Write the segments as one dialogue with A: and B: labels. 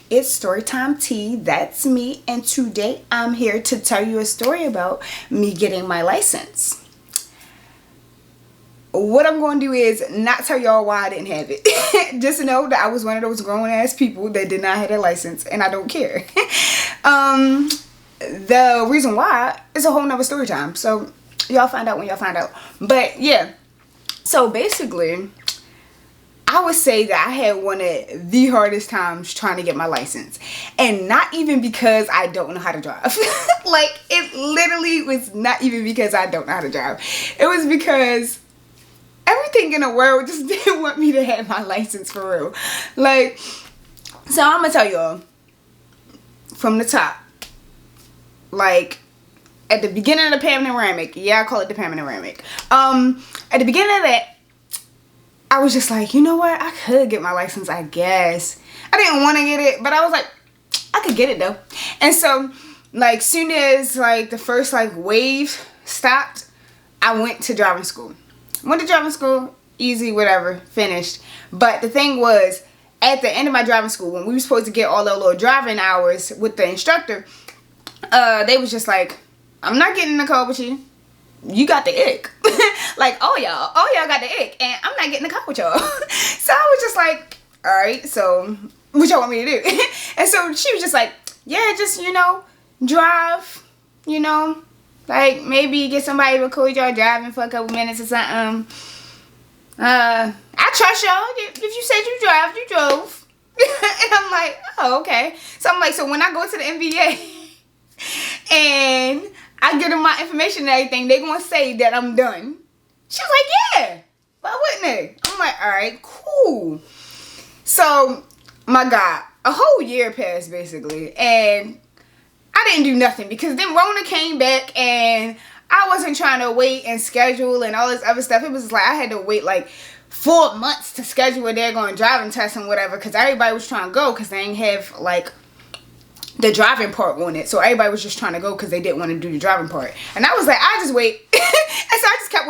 A: It's Storytime Tea. That's me, and today I'm here to tell you a story about me getting my license. What I'm going to do is not tell y'all why I didn't have it. Just know that I was one of those grown ass people that did not have a license, and I don't care. The reason why is a whole nother story time. So y'all find out when y'all find out. But yeah, so basically, I would say that I had one of the hardest times trying to get my license. And not even because I don't know how to drive. Like, it literally was not even because I don't know how to drive. It was because everything in the world just didn't want me to have my license for real. Like, so I'm gonna tell y'all from the top. Like, at the beginning of the panoramic, yeah, I call it the panoramic. At the beginning of that, I was just like, you know what? I could get my license, I guess. I didn't want to get it, but I was like, I could get it though. And so, like, soon as like the first like wave stopped, I went to driving school. Went to driving school, easy, whatever, finished. But the thing was, at the end of my driving school, when we were supposed to get all our little driving hours with the instructor, they was just like, I'm not getting in the car with you. You got the ick. Like, all y'all got the ick, and I'm not getting in the car with y'all. So I was just like, all right, so what y'all want me to do? And so she was just like, yeah, just, drive, like maybe get somebody to record y'all driving for a couple minutes or something. I trust y'all. If you said you drive, you drove. And I'm like, oh, okay. So I'm like, so when I go to the NBA and I give them my information and everything, they gonna say that I'm done. She was like, yeah, why wouldn't they? I'm like, all right, cool. So, my God, a whole year passed basically, and I didn't do nothing because then Rona came back and I wasn't trying to wait and schedule and all this other stuff. It was like I had to wait like 4 months to schedule a daggone driving test and whatever because everybody was trying to go because they didn't have like the driving part on it. So everybody was just trying to go because they didn't want to do the driving part. And I was like, I just wait. And so I just kept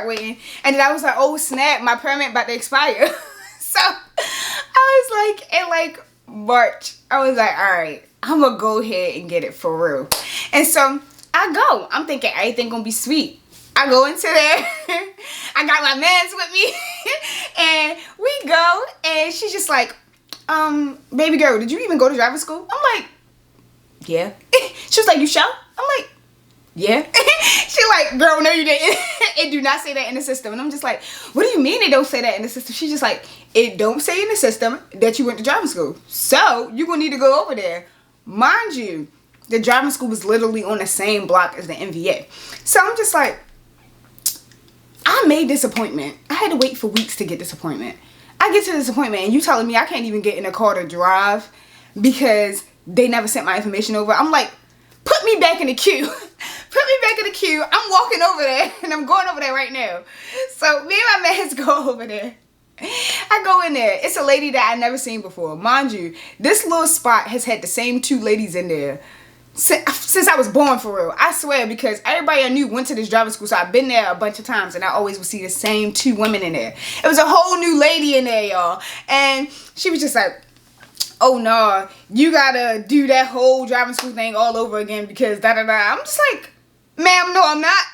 A: waiting. And then I was like, oh snap, my permit about to expire. So I was like, in like March, I was like, all right, I'm going to go ahead and get it for real. And so I go. I'm thinking everything going to be sweet. I go into there. I got my mans with me. And we go. And she's just like, baby girl, did you even go to driving school? I'm like, yeah. She was like, you sure? I'm like, yeah. She like, girl, no you didn't. It do not say that in the system. And I'm just like, what do you mean it don't say that in the system? She's just like, it don't say in the system that you went to driving school. So you're gonna need to go over there. Mind you, the driving school was literally on the same block as the NVA. So I'm just like, I made this appointment. I had to wait for weeks to get this appointment. I get to this appointment and you telling me I can't even get in a car to drive because they never sent my information over. I'm like, put me back in the queue. Put me back in the queue. I'm walking over there and I'm going over there right now. So me and my mans go over there. I go in there. It's a lady that I never seen before. Mind you, this little spot has had the same two ladies in there since I was born for real. I swear, because everybody I knew went to this driving school, so I've been there a bunch of times and I always would see the same two women in there. It was a whole new lady in there, y'all. And she was just like, oh no, you gotta do that whole driving school thing all over again because da-da-da. I'm just like, ma'am, no, I'm not.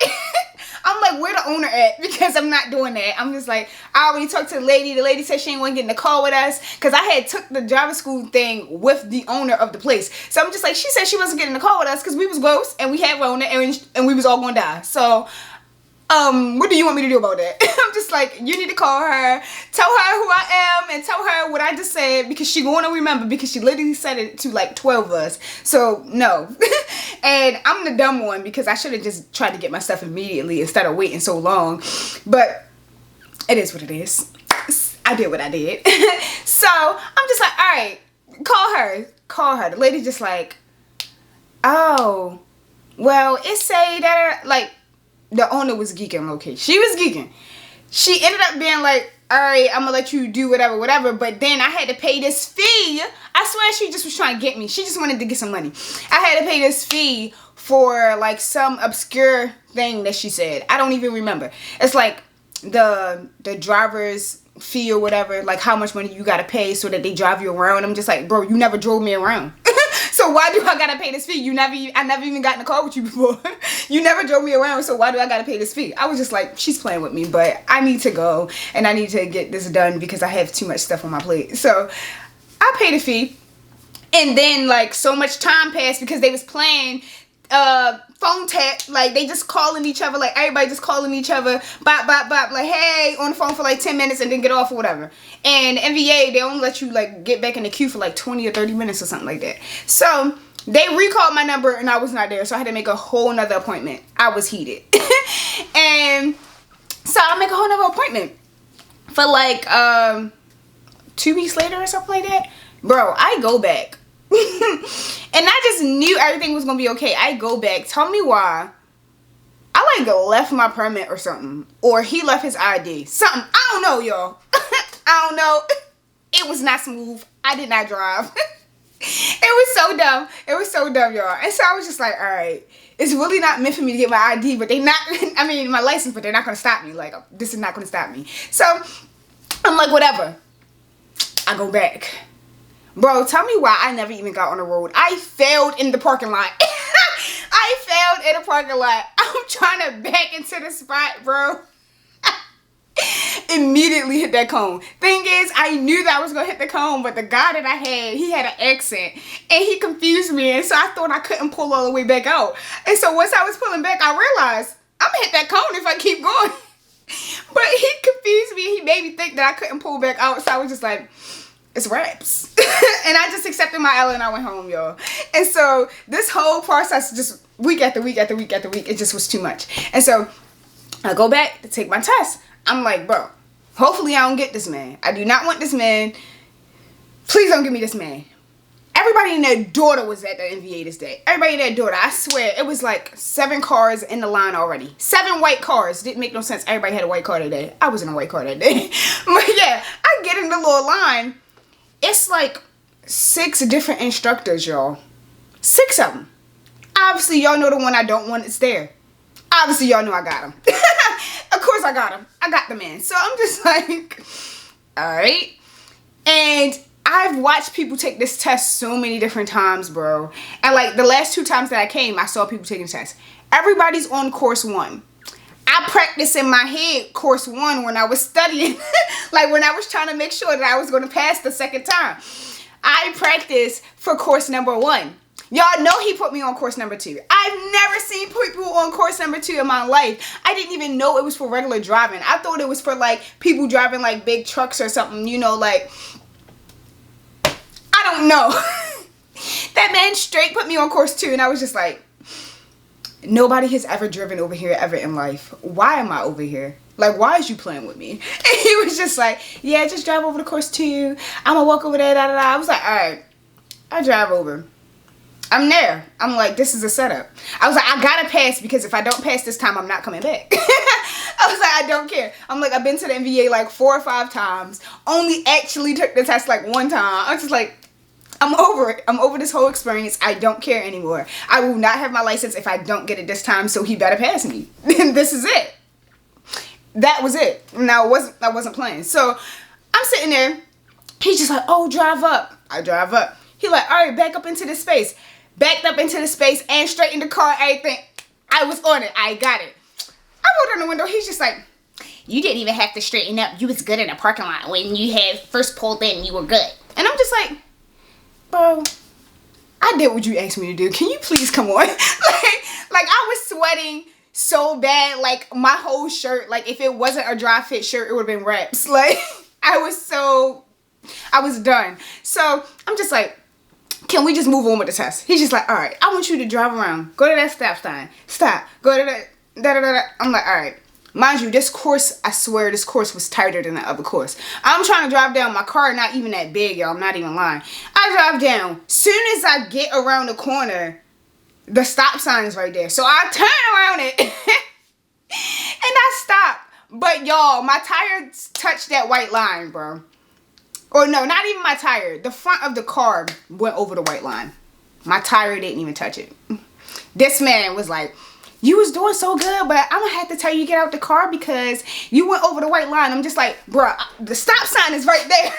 A: I'm like, where the owner at? Because I'm not doing that. I'm just like, I already talked to the lady. The lady said she ain't want to get in the car with us because I had took the driving school thing with the owner of the place. So I'm just like, she said she wasn't getting in the car with us because we was gross and we had Rona and we was all going to die. So what do you want me to do about that? I'm just like, you need to call her, tell her who I am, and tell her what I just said because she gonna remember because she literally said it to like 12 of us. So no. And I'm the dumb one because I should have just tried to get my stuff immediately instead of waiting so long. But it is what it is. I did what I did. So I'm just like, all right, call her. The lady just like, oh, well, it say that like, the owner was geeking, okay. She was geeking. She ended up being like, all right, I'm gonna let you do whatever. But then I had to pay this fee. I swear she just was trying to get me. She just wanted to get some money. I had to pay this fee for like some obscure thing that she said. I don't even remember. It's like the driver's fee or whatever, like how much money you gotta pay so that they drive you around. I'm just like, bro, you never drove me around. So why do I gotta pay this fee? I never even got in a car with you before. You never drove me around, so why do I gotta pay this fee? I was just like, she's playing with me, but I need to go and I need to get this done because I have too much stuff on my plate. So I paid the fee, and then like so much time passed because they was playing phone tap, like they just calling each other, like everybody just calling each other, bop bop bop, like hey, on the phone for like 10 minutes and then get off or whatever. And NVA, they only let you like get back in the queue for like 20 or 30 minutes or something like that. So they recalled my number and I was not there, so I had to make a whole nother appointment. I was heated. And so I make a whole nother appointment for like 2 weeks later or something like that. Bro, I go back. And I just knew everything was gonna be okay. I go back. Tell me why. I like left my permit or something, or he left his ID. Something. I don't know, y'all. I don't know. It was not smooth. I did not drive. It was so dumb. It was so dumb, y'all. And so I was just like, all right, it's really not meant for me to get my ID, but they not. I mean, my license, but they're not gonna stop me. Like, this is not gonna stop me. So I'm like, whatever. I go back. Bro, tell me why I never even got on the road. I failed in the parking lot. I failed in the parking lot. I'm trying to back into the spot, bro. Immediately hit that cone. Thing is, I knew that I was going to hit the cone, but the guy that I had, he had an accent. And he confused me, and so I thought I couldn't pull all the way back out. And so once I was pulling back, I realized, I'm going to hit that cone if I keep going. But he confused me. He made me think that I couldn't pull back out, so I was just like, it's raps. And I just accepted my L and I went home, y'all. And so this whole process, just week after week after week after week, it just was too much. And so I go back to take my test. I'm like, bro, hopefully I don't get this man. I do not want this man. Please don't give me this man. Everybody and their daughter was at the NVA this day. Everybody and their daughter. I swear, it was like 7 cars in the line already. 7 white cars. Didn't make no sense. Everybody had a white car that day. I was in a white car that day. But yeah, I get in the little line. It's like 6 different instructors, y'all. 6 of them. Obviously, y'all know the one I don't want is there. Obviously, y'all know I got him. Of course I got him. I got the man. So I'm just like, alright. And I've watched people take this test so many different times, bro. And like the last 2 times that I came, I saw people taking the test. Everybody's on course 1. I practiced in my head course 1 when I was studying. Like when I was trying to make sure that I was going to pass the second time. I practiced for course number 1. Y'all know he put me on course number 2. I've never seen people on course number 2 in my life. I didn't even know it was for regular driving. I thought it was for like people driving like big trucks or something, you know, like, I don't know. That man straight put me on course 2 and I was just like, nobody has ever driven over here ever in life. Why am I over here? Like, why is you playing with me? And he was just like, yeah, just drive over to course 2. I'm gonna walk over there, da da da. I was like, alright. I drive over. I'm there. I'm like, this is a setup. I was like, I gotta pass because if I don't pass this time, I'm not coming back. I was like, I don't care. I'm like, I've been to the NVA like 4 or 5 times. Only actually took the test like 1 time. I was just like, I'm over it. I'm over this whole experience. I don't care anymore. I will not have my license if I don't get it this time, so he better pass me. This is it. That was it. Now, I wasn't playing. So, I'm sitting there. He's just like, oh, drive up. I drive up. He like, all right, back up into the space. Backed up into the space and straight in the car, everything. I was on it. I got it. I rolled down the window. He's just like, you didn't even have to straighten up. You was good in the parking lot. When you had first pulled in, you were good. And I'm just like, bro, I did what you asked me to do. Can you please come on? like I was sweating so bad. Like my whole shirt, like if it wasn't a dry fit shirt, it would have been wraps. Like I was done. So I'm just like, can we just move on with the test? He's just like, all right, I want you to drive around. Go to that stop sign. Stop. Go to that. Da, da, da, da. I'm like, all right. Mind you, this course, I swear this course was tighter than the other course. I'm trying to drive down. My car not even that big, y'all. I'm not even lying. I drive down. Soon as I get around the corner, the stop sign is right there. So I turn around it and I stop. But y'all, my tire touched that white line, bro. Or no, not even my tire. The front of the car went over the white line. My tire didn't even touch it. This man was like, you was doing so good, but I'm gonna have to tell you to get out the car because you went over the white line. I'm just like, bruh, the stop sign is right there.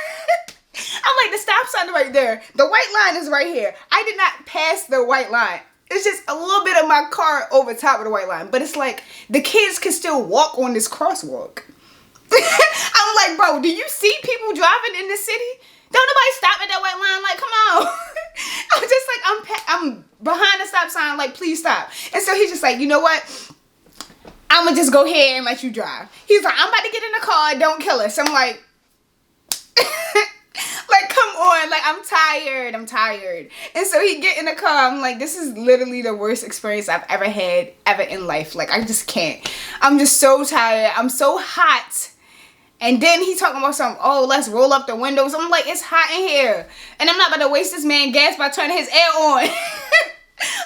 A: I'm like, the stop sign is right there. The white line is right here. I did not pass the white line. It's just a little bit of my car over top of the white line. But it's like, the kids can still walk on this crosswalk. I'm like, bro, do you see people driving in the city? Don't nobody stop at that white line. Like, come on. I'm just like, I'm behind the stop sign. Like, please stop. And so he's just like, you know what? I'm going to just go ahead and let you drive. He's like, I'm about to get in the car. Don't kill us. I'm like, like, come on. Like, I'm tired. And so he get in the car. I'm like, this is literally the worst experience I've ever had ever in life. Like, I just can't. I'm just so tired. I'm so hot. And then he talking about something, oh, let's roll up the windows. I'm like, it's hot in here. And I'm not about to waste this man gas by turning his air on.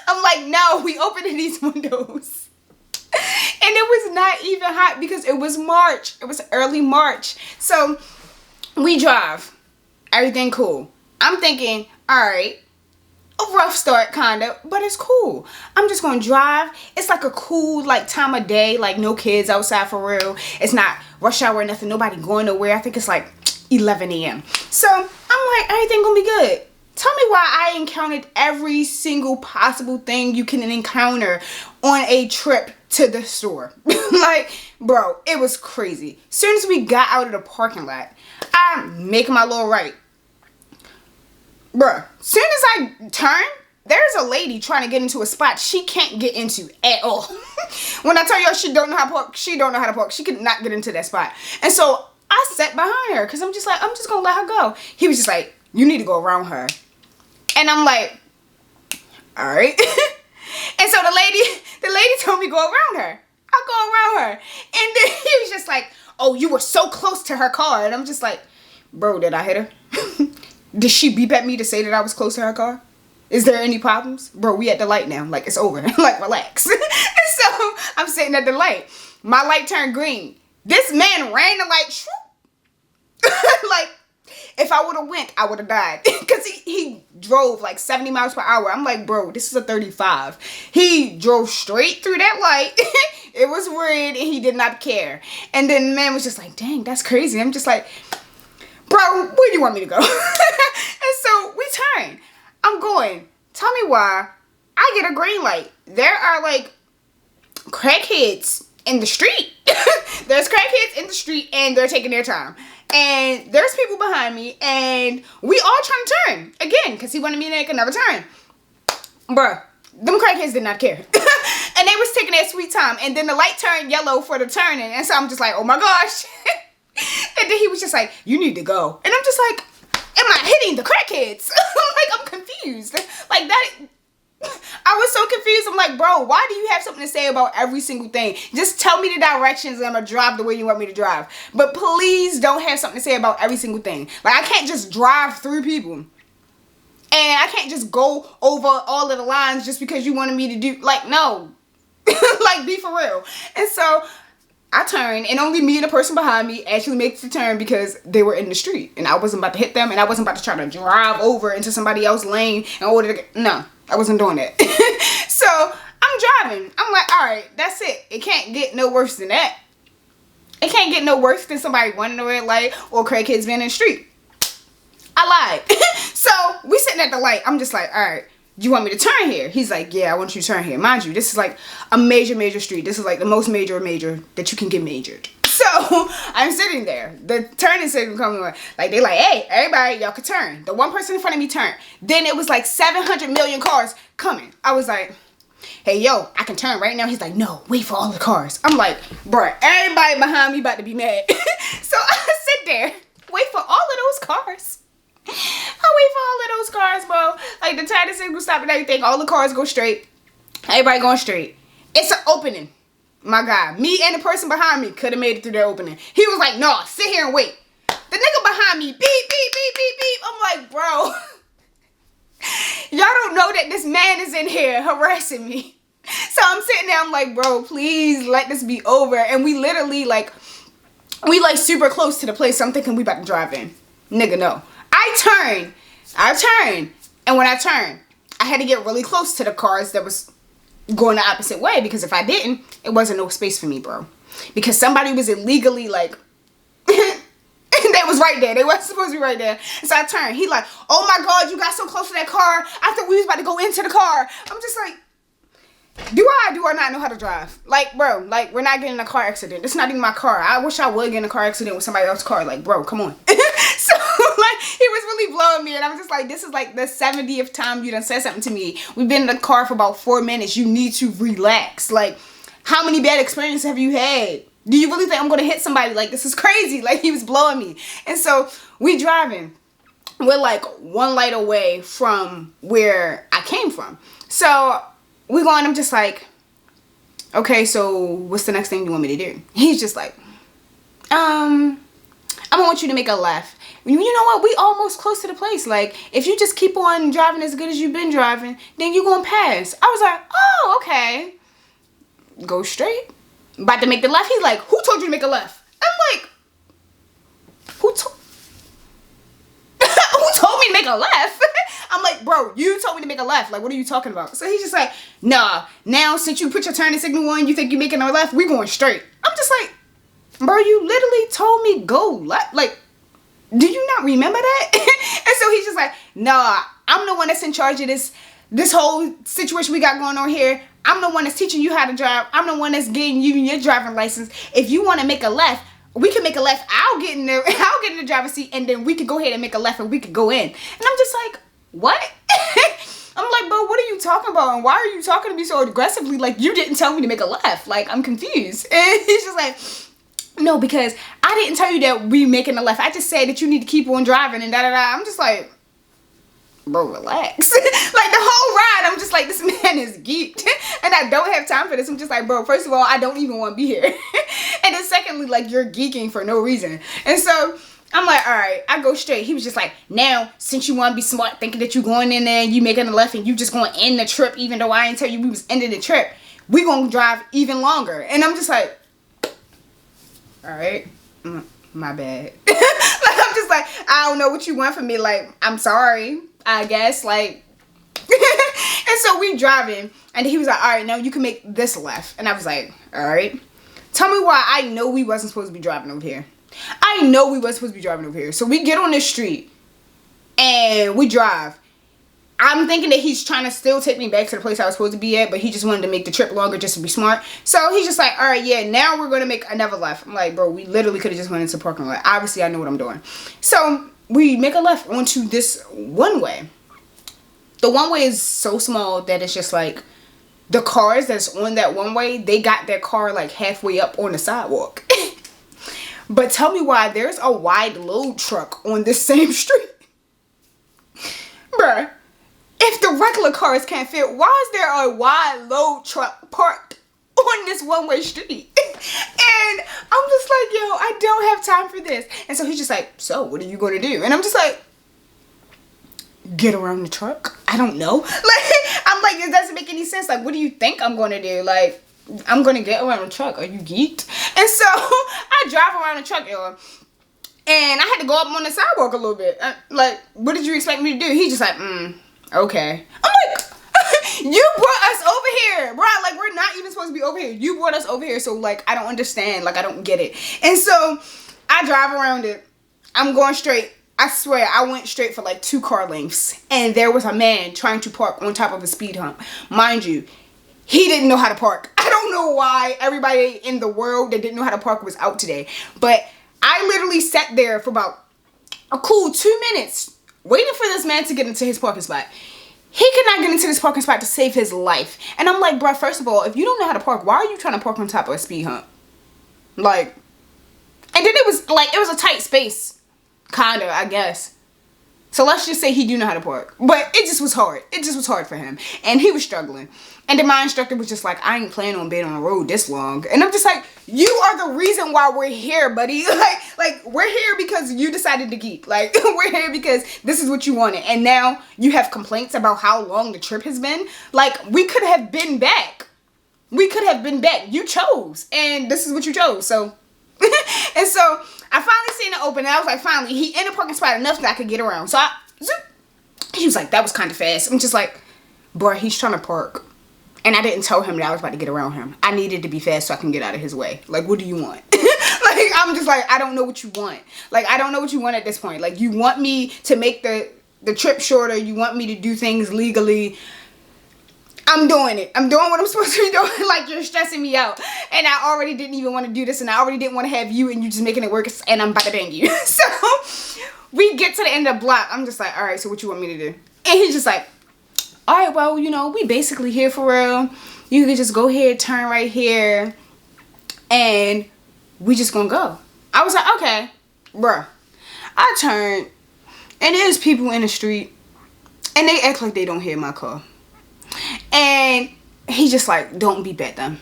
A: I'm like, no, we opening these windows. And it was not even hot because it was March. It was early March. So we drive. Everything cool. I'm thinking, all right, a rough start kind of, but it's cool. I'm just going to drive. It's like a cool like time of day, like no kids outside for real. It's not rush hour or nothing, nobody going nowhere. I think it's like 11 a.m. So I'm like, everything gonna be good. Tell me why I encountered every single possible thing you can encounter on a trip to the store. Like, bro, it was crazy. As soon as we got out of the parking lot, I'm making my little right. Bruh, as soon as I turn, there's a lady trying to get into a spot she can't get into at all. When I tell y'all she don't know how to park, she don't know how to park. She could not get into that spot. And so I sat behind her because I'm just like, I'm just going to let her go. He was just like, you need to go around her. And I'm like, all right. And so the lady told me go around her. I'll go around her. And then he was just like, oh, you were so close to her car. And I'm just like, bro, did I hit her? Did she beep at me to say that I was close to her car? Is there any problems? Bro, we at the light now. Like, it's over. Like, relax. And so, I'm sitting at the light. My light turned green. This man ran the light. Like, if I would have went, I would have died. Because he drove like 70 miles per hour. I'm like, bro, this is a 35. He drove straight through that light. It was red and he did not care. And then the man was just like, dang, that's crazy. I'm just like, bro, where do you want me to go? And so, we turn. I'm going, tell me why I get a green light. There are like crackheads in the street. There's crackheads in the street and they're taking their time. And there's people behind me and we all trying to turn again because he wanted me to make another turn. Bruh, them crackheads did not care. And they was taking their sweet time. And then the light turned yellow for the turning. And so I'm just like, oh my gosh. And then he was just like, you need to go. And I'm just like, am I hitting the crackheads? Like, I'm confused. Like, that, I was so confused. I'm like, bro, why do you have something to say about every single thing? Just tell me the directions and I'm going to drive the way you want me to drive. But please don't have something to say about every single thing. Like, I can't just drive through people. And I can't just go over all of the lines just because you wanted me to do, like, no. Like, be for real. And so I turned and only me and the person behind me actually makes the turn because they were in the street and I wasn't about to hit them and I wasn't about to try to drive over into somebody else's lane in order to get, no, I wasn't doing that. So I'm driving. I'm like, all right, that's it. It can't get no worse than that. It can't get no worse than somebody running the red light or crackheads being in the street. I lied. So we sitting at the light. I'm just like, all right, do you want me to turn here? He's like, yeah, I want you to turn here. Mind you, this is like a major street. This is like the most major that you can get majored. So I'm sitting there. The turning signal coming on. Like, they like, hey, everybody, y'all can turn. The one person in front of me turned. Then it was like 700 million cars coming. I was like, hey, yo, I can turn right now. He's like, no, wait for all the cars. I'm like, bruh, everybody behind me about to be mad. So I sit there, wait for all of those cars. I wait for all of those cars, bro. Like, the turning signal stop and everything. All the cars go straight. Everybody going straight. It's an opening. My God. Me and the person behind me could have made it through that opening. He was like, no, sit here and wait. The nigga behind me, beep, beep, beep, beep, beep. I'm like, bro. Y'all don't know that this man is in here harassing me. So I'm sitting there. I'm like, bro, please let this be over. And we literally, like, super close to the place. So I'm thinking we about to drive in. Nigga, no. I turned, and when I turned, I had to get really close to the cars that was going the opposite way, because if I didn't, it wasn't no space for me, bro. Because somebody was illegally like, they was right there. They wasn't supposed to be right there. So I turned. He like, oh my God, you got so close to that car. I thought we was about to go into the car. I'm just like, do I not know how to drive? Like, bro, like, we're not getting in a car accident. It's not even my car. I wish I would get in a car accident with somebody else's car. Like, bro, come on. So, like, he was really blowing me. And I'm just like, this is like the 70th time you done said something to me. We've been in the car for about 4 minutes. You need to relax. Like, how many bad experiences have you had? Do you really think I'm going to hit somebody? Like, this is crazy. Like, he was blowing me. And so, we driving. We're like one light away from where I came from. So, we going, I'm just like, okay, so what's the next thing you want me to do? He's just like, I want you to make a left. You know what? We almost close to the place. Like, if you just keep on driving as good as you've been driving, then you're going to pass. I was like, oh, okay. Go straight. About to make the left. He's like, who told you to make a left? I'm like, who told me to make a left? I'm like, bro, you told me to make a left. Like, what are you talking about? So he's just like, nah, now since you put your turning signal on, you think you're making a left? We going straight. I'm just like, bro, you literally told me go left. Like, do you not remember that? And so he's just like, nah, I'm the one that's in charge of this whole situation we got going on here. I'm the one that's teaching you how to drive. I'm the one that's getting you your driving license. If you want to make a left, we can make a left. I'll get in the driver's seat, and then we can go ahead and make a left, and we could go in. And I'm just like, what? I'm like, bro, what are you talking about? And why are you talking to me so aggressively? Like, you didn't tell me to make a left. Like, I'm confused. And he's just like, no, because I didn't tell you that we making a left. I just said that you need to keep on driving and da-da-da. I'm just like, bro, relax. Like, the whole ride, I'm just like, this man is geeked. And I don't have time for this. I'm just like, bro, first of all, I don't even want to be here. And then secondly, like, you're geeking for no reason. And so I'm like, all right, I go straight. He was just like, now, since you want to be smart, thinking that you going in there and you making a left and you just going to end the trip, even though I didn't tell you we was ending the trip, we going to drive even longer. And I'm just like, all right, my bad. Like, I'm just like, I don't know what you want from me. Like, I'm sorry, I guess. Like, and so we driving, and he was like, all right, now you can make this left. And I was like, all right. Tell me why I know we wasn't supposed to be driving over here. I know we wasn't supposed to be driving over here. So we get on this street, and we drive. I'm thinking that he's trying to still take me back to the place I was supposed to be at, but he just wanted to make the trip longer just to be smart. So he's just like, all right, yeah, now we're going to make another left. I'm like, bro, we literally could have just went into the parking lot. Obviously, I know what I'm doing. So we make a left onto this one way. The one way is so small that it's just like the cars that's on that one way, they got their car like halfway up on the sidewalk. But tell me why there's a wide load truck on this same street. Bruh. If the regular cars can't fit, why is there a wide load truck parked on this one-way street? And I'm just like, yo, I don't have time for this. And so he's just like, so what are you going to do? And I'm just like, get around the truck? I don't know. Like, I'm like, it doesn't make any sense. Like, what do you think I'm going to do? Like, I'm going to get around the truck. Are you geeked? And so I drive around the truck, yo. And I had to go up on the sidewalk a little bit. Like, what did you expect me to do? He's just like, okay. I'm like, you brought us over here, bro. Like, we're not even supposed to be over here. You brought us over here, so, like, I don't understand. Like, I don't get it. And so I drive around it. I'm going straight. I swear, I went straight for, like, 2 car lengths. And there was a man trying to park on top of a speed hump. Mind you, he didn't know how to park. I don't know why everybody in the world that didn't know how to park was out today. But I literally sat there for about a cool 2 minutes waiting for this man to get into his parking spot. He could not get into this parking spot to save his life. And I'm like, bro, first of all, if you don't know how to park, why are you trying to park on top of a speed hump? Like, and then it was a tight space. Kinda, I guess. So let's just say he do know how to park. But it just was hard. It just was hard for him. And he was struggling. And then my instructor was just like, I ain't planning on being on the road this long. And I'm just like, you are the reason why we're here, buddy. Like we're here because you decided to geek. Like, we're here because this is what you wanted. And now you have complaints about how long the trip has been. Like, we could have been back. We could have been back. You chose. And this is what you chose. So, and so I finally seen it open. And I was like, finally, he in the parking spot enough that I could get around. So he was like, that was kind of fast. I'm just like, bro, he's trying to park. And I didn't tell him that I was about to get around him. I needed to be fast so I can get out of his way. Like, what do you want? Like, I'm just like, I don't know what you want. Like, I don't know what you want at this point. Like, you want me to make the trip shorter. You want me to do things legally. I'm doing it. I'm doing what I'm supposed to be doing. Like, you're stressing me out. And I already didn't even want to do this. And I already didn't want to have you and you just making it work. And I'm about to bang you. So, we get to the end of the block. I'm just like, all right, so what you want me to do? And he's just like, all right, well, you know, we basically here for real. You can just go ahead, turn right here. And we just gonna go. I was like, okay, bruh. I turned. And there's people in the street. And they act like they don't hear my car. And he just like, don't beep at them.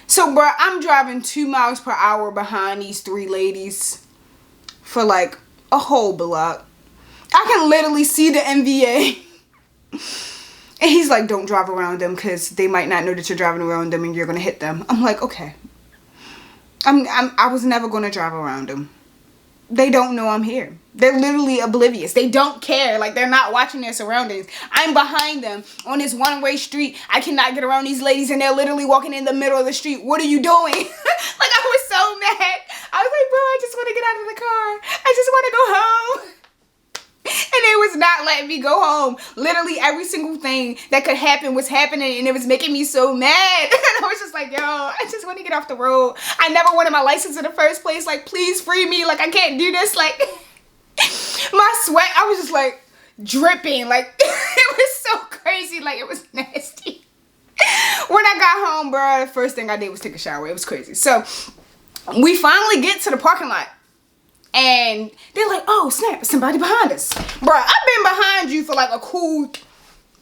A: So, bro, I'm driving 2 miles per hour behind these 3 ladies for like a whole block. I can literally see the MVA. And he's like, don't drive around them because they might not know that you're driving around them and you're going to hit them. I'm like, okay. I was never going to drive around them. They don't know I'm here. They're literally oblivious. They don't care. Like, they're not watching their surroundings. I'm behind them on this one-way street. I cannot get around these ladies, and they're literally walking in the middle of the street. What are you doing? Like, I was so mad. I was like, bro, I just want to get out of the car. I just want to go home. And they was not letting me go home. Literally every single thing that could happen was happening, and it was making me so mad. And I was just like, yo, I just want to get off the road. I never wanted my license in the first place. Like, please free me. Like, I can't do this. Like, my sweat, I was just like dripping. Like, it was so crazy. Like, it was nasty. When I got home, bro, the first thing I did was take a shower. It was crazy. So we finally get to the parking lot. And they're like, oh, snap, somebody behind us. Bruh, I've been behind you for like a cool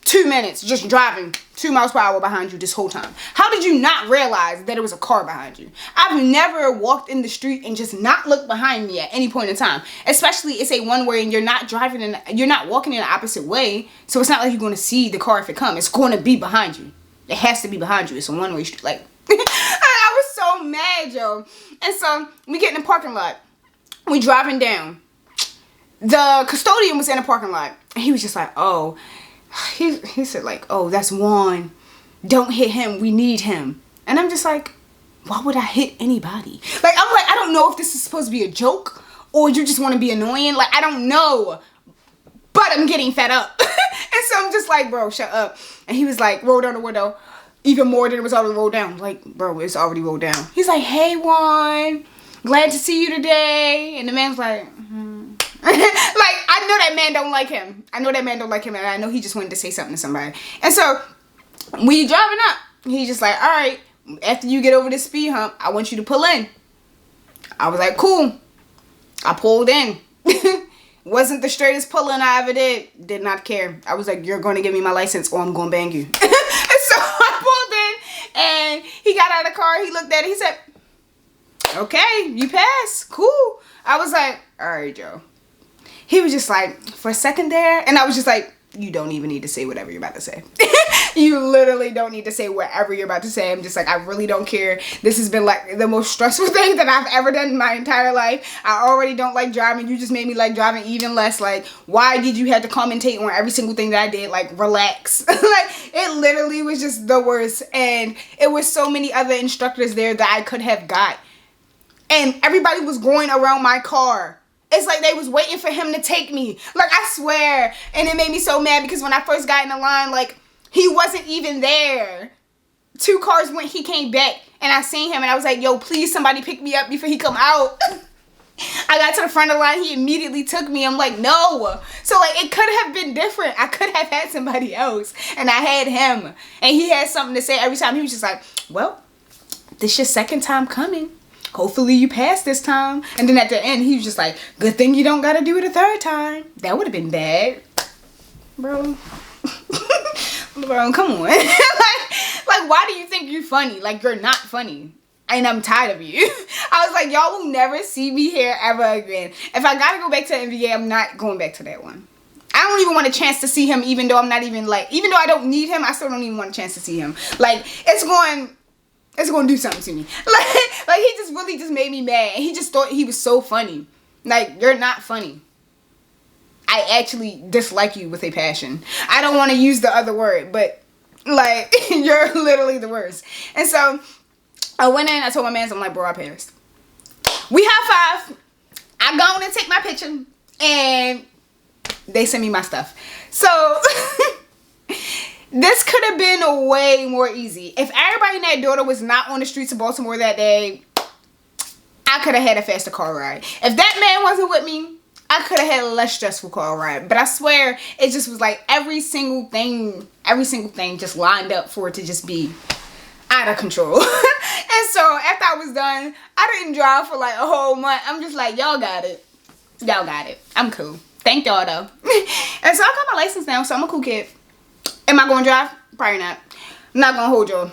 A: 2 minutes just driving 2 miles per hour behind you this whole time. How did you not realize that it was a car behind you? I've never walked in the street and just not looked behind me at any point in time. Especially it's a one-way and you're not walking in the opposite way. So it's not like you're going to see the car if it comes. It's going to be behind you. It has to be behind you. It's a one-way street. Like, I was so mad, yo. And so we get in the parking lot. We driving down. The custodian was in the parking lot. And he was just like, oh. He said like, oh, that's Juan. Don't hit him. We need him. And I'm just like, why would I hit anybody? Like, I'm like, I don't know if this is supposed to be a joke. Or you just want to be annoying. Like, I don't know. But I'm getting fed up. And so I'm just like, bro, shut up. And he was like, roll down the window. Even more than it was already rolled down. Like, bro, it's already rolled down. He's like, hey, Juan. Glad to see you today. And the man's like, like, I know that man don't like him. I know that man don't like him. And I know he just wanted to say something to somebody. And so, we driving up. He's just like, all right, after you get over this speed hump, I want you to pull in. I was like, cool. I pulled in. Wasn't the straightest pulling I ever did. Did not care. I was like, you're going to give me my license or I'm going to bang you. And so, I pulled in. And he got out of the car. He looked at it. He said, okay, you passed. Cool. I was like, all right, Joe. He was just like, for a second there. And I was just like, you don't even need to say whatever you're about to say. You literally don't need to say whatever you're about to say. I'm just like, I really don't care. This has been like the most stressful thing that I've ever done in my entire life. I already don't like driving. You just made me like driving even less. Like, why did you have to commentate on every single thing that I did? Like, relax. Like, it literally was just the worst. And it was so many other instructors there that I could have got. And everybody was going around my car. It's like they was waiting for him to take me. Like, I swear. And it made me so mad because when I first got in the line, like, he wasn't even there. 2 cars went, he came back. And I seen him and I was like, yo, please somebody pick me up before he come out. I got to the front of the line. He immediately took me. I'm like, no. So, like, it could have been different. I could have had somebody else. And I had him. And he had something to say every time. He was just like, well, this your second time coming. Hopefully you pass this time. And then at the end, he was just like, good thing you don't got to do it a third time. That would have been bad. Bro. Bro, come on. like, why do you think you're funny? Like, you're not funny. And I'm tired of you. I was like, y'all will never see me here ever again. If I got to go back to the NBA, I'm not going back to that one. I don't even want a chance to see him, even though I'm not even like, even though I don't need him, I still don't even want a chance to see him. Like, it's going to do something to me. Like he just really just made me mad. And he just thought he was so funny. Like, you're not funny. I actually dislike you with a passion. I don't want to use the other word, but Like, you're literally the worst. And so I went in, I told my man, I'm like, bro, I passed. We high five. I go on and take my picture, and they sent me my stuff. So this could have been way more easy. If everybody in that daughter was not on the streets of Baltimore that day, I could have had a faster car ride. If that man wasn't with me, I could have had a less stressful car ride. But I swear, it just was like every single thing just lined up for it to just be out of control. And so after I was done, I didn't drive for like a whole month. I'm just like, y'all got it. Y'all got it. I'm cool. Thank y'all though. And so I got my license now, so I'm a cool kid. Am I gonna drive? Probably not. I'm not gonna hold y'all.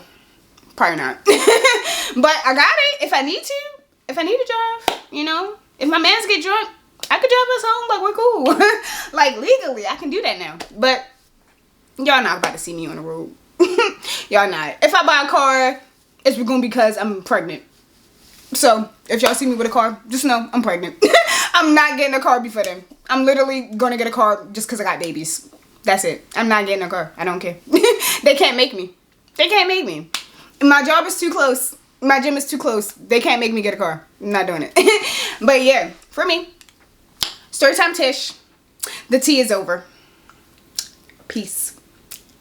A: Probably not. But I got it if I need to. If I need to drive, you know. If my mans get drunk, I could drive us home. Like, we're cool. Like, legally, I can do that now. But y'all not about to see me on the road. Y'all not. If I buy a car, it's gonna be because I'm pregnant. So if y'all see me with a car, just know I'm pregnant. I'm not getting a car before then. I'm literally gonna get a car just because I got babies. That's it. I'm not getting a car. I don't care. They can't make me. They can't make me. My job is too close. My gym is too close. They can't make me get a car. I'm not doing it. But yeah, for me, story time Tish. The tea is over. Peace.